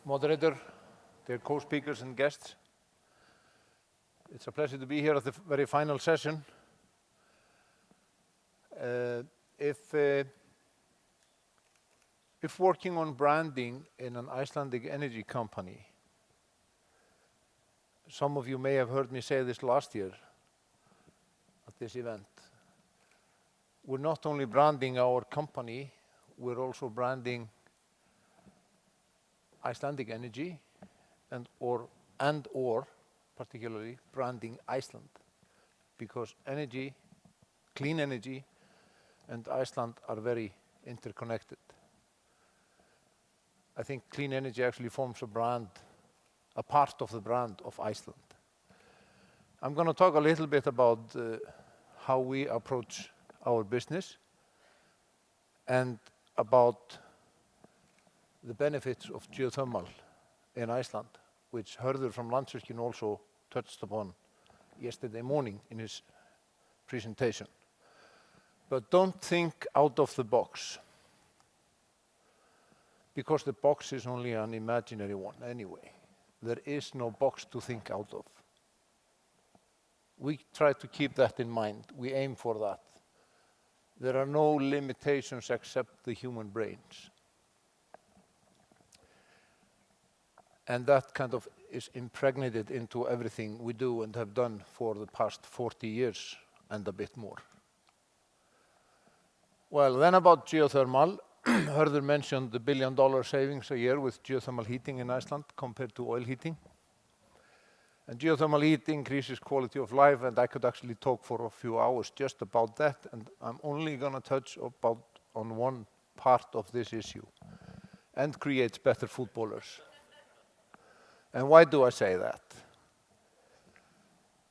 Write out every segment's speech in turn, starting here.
moderator, dear co-speakers and guests. It's a pleasure to be here at the very final session. If working on branding in an Icelandic energy company, some of you may have heard me say this last year at this event. We're not only branding our company, we're also branding Icelandic Energy and or particularly branding Iceland, because energy, clean energy, and Iceland are very interconnected. I think clean energy actually forms a part of the brand of Iceland. I'm going to talk a little bit about how we approach our business and about the benefits of geothermal in Iceland, which Hörður from Landsvirkjun also touched upon yesterday morning in his presentation. But don't think out of the box, because the box is only an imaginary one anyway. There is no box to think out of. We try to keep that in mind. We aim for that. There are no limitations except the human brains. And that kind of is impregnated into everything we do and have done for the past 40 years and a bit more. Well, then about geothermal. Hörður mentioned the $1 billion savings a year with geothermal heating in Iceland compared to oil heating. And geothermal heat increases quality of life, and I could actually talk for a few hours just about that, and I'm only going to touch on one part of this issue, and creates better footballers. And why do I say that?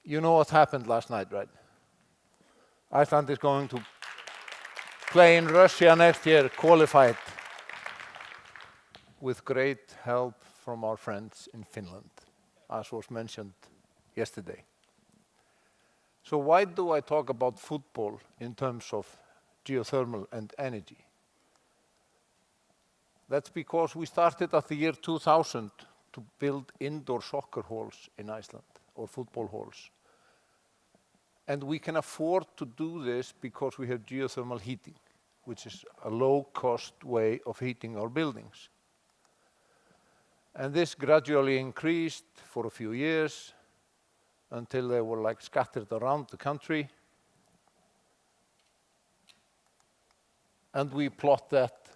You know what happened last night, right? Iceland is going to play in Russia next year, qualified, with great help from our friends in Finland, as was mentioned yesterday. So why do I talk about football in terms of geothermal and energy? That's because we started at the year 2000 to build indoor soccer halls in Iceland, or football halls. And we can afford to do this because we have geothermal heating, which is a low-cost way of heating our buildings. And this gradually increased for a few years until they were like scattered around the country. And we plot that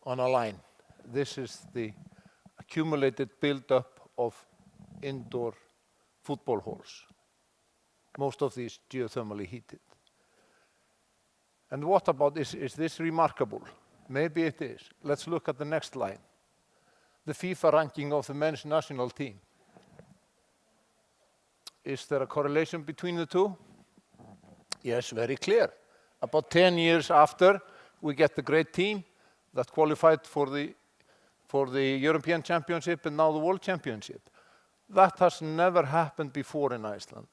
on a line. This is the accumulated build-up of indoor football halls, most of these geothermally heated. And what about this? Is this remarkable? Maybe it is. Let's look at the next line. The FIFA ranking of the men's national team. Is there a correlation between the two? Yes, very clear. About 10 years after, we get the great team that qualified for the European Championship and now the World Championship. That has never happened before in Iceland.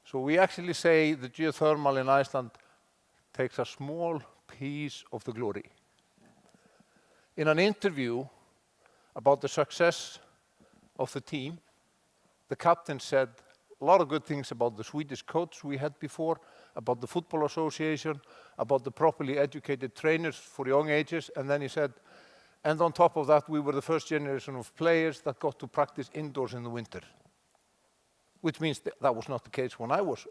So we actually say the geothermal in Iceland takes a small piece of the glory. In an interview about the success of the team, the captain said a lot of good things about the Swedish coach we had before, about the football association, about the properly educated trainers for young ages, and then he said, and on top of that, we were the first generation of players that got to practice indoors in the winter, which means that was not the case when I was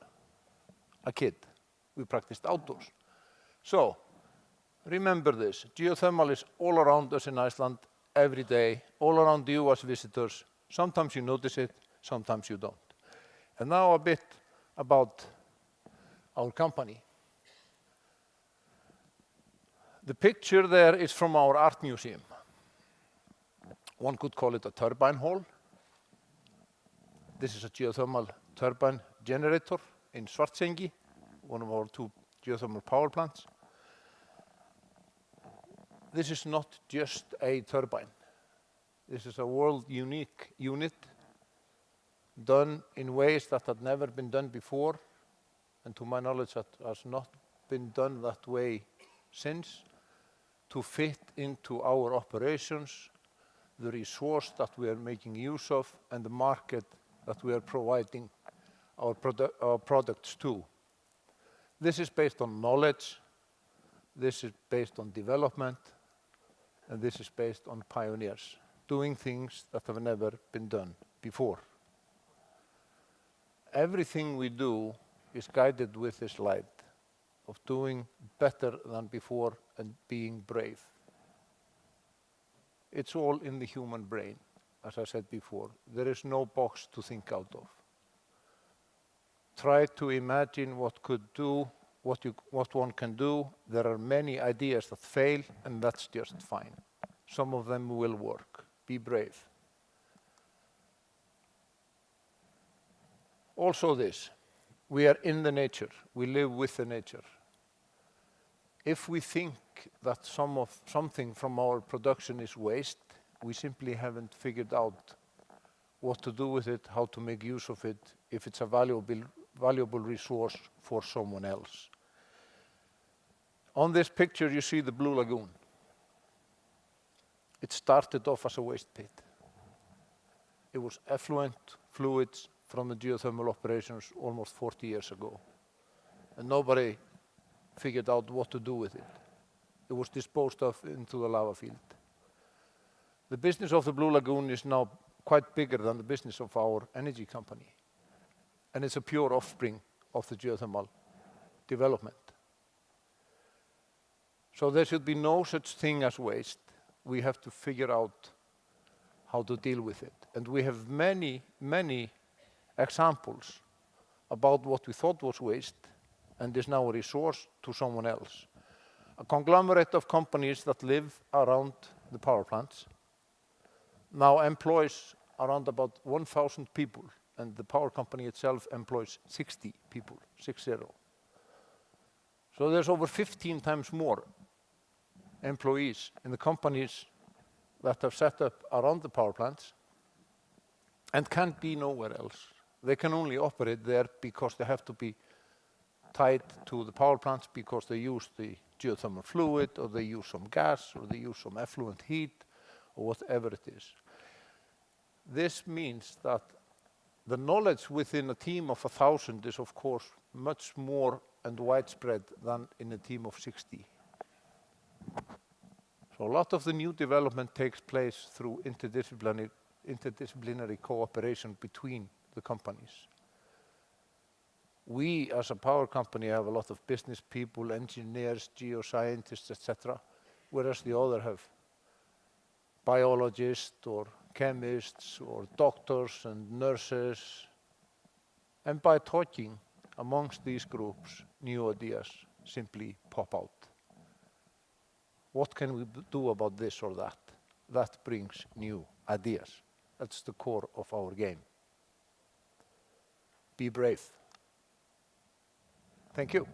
a kid. We practiced outdoors. So, remember this, geothermal is all around us in Iceland every day, all around you as visitors. Sometimes you notice it, sometimes you don't. And now a bit about our company. The picture there is from our art museum. One could call it a turbine hall. This is a geothermal turbine generator in Svartsengi, one of our 2 geothermal power plants. This is not just a turbine. This is a world unique unit done in ways that had never been done before, and to my knowledge that has not been done that way since, to fit into our operations the resource that we are making use of, and the market that we are providing our products to. This is based on knowledge, this is based on development, and this is based on pioneers doing things that have never been done before. Everything we do is guided with this light of doing better than before and being brave. It's all in the human brain, as I said before. There is no box to think out of. Try to imagine what one can do. There are many ideas that fail, and that's just fine. Some of them will work. Be brave. Also this, we are in the nature. We live with the nature. If we think that something from our production is waste, we simply haven't figured out what to do with it, how to make use of it, if it's a valuable resource for someone else. On this picture, you see the Blue Lagoon. It started off as a waste pit. It was effluent fluids from the geothermal operations almost 40 years ago. And nobody figured out what to do with it. It was disposed of into the lava field. The business of the Blue Lagoon is now quite bigger than the business of our energy company. And it's a pure offspring of the geothermal development. So there should be no such thing as waste. We have to figure out how to deal with it. And we have many, many examples about what we thought was waste and is now a resource to someone else. A conglomerate of companies that live around the power plants now employs around about 1,000 people, and the power company itself employs 60 people, 60. So there's over 15 times more employees in the companies that have set up around the power plants and can't be nowhere else. They can only operate there because they have to be tied to the power plants because they use the geothermal fluid, or they use some gas, or they use some effluent heat, or whatever it is. This means that the knowledge within a team of 1,000 is, of course, much more and widespread than in a team of 60. So a lot of the new development takes place through interdisciplinary cooperation between the companies. We, as a power company, have a lot of business people, engineers, geoscientists, etc., whereas the other have biologists or chemists or doctors and nurses. And by talking amongst these groups, new ideas simply pop out. What can we do about this or that? That brings new ideas. That's the core of our game. Be brave. Thank you.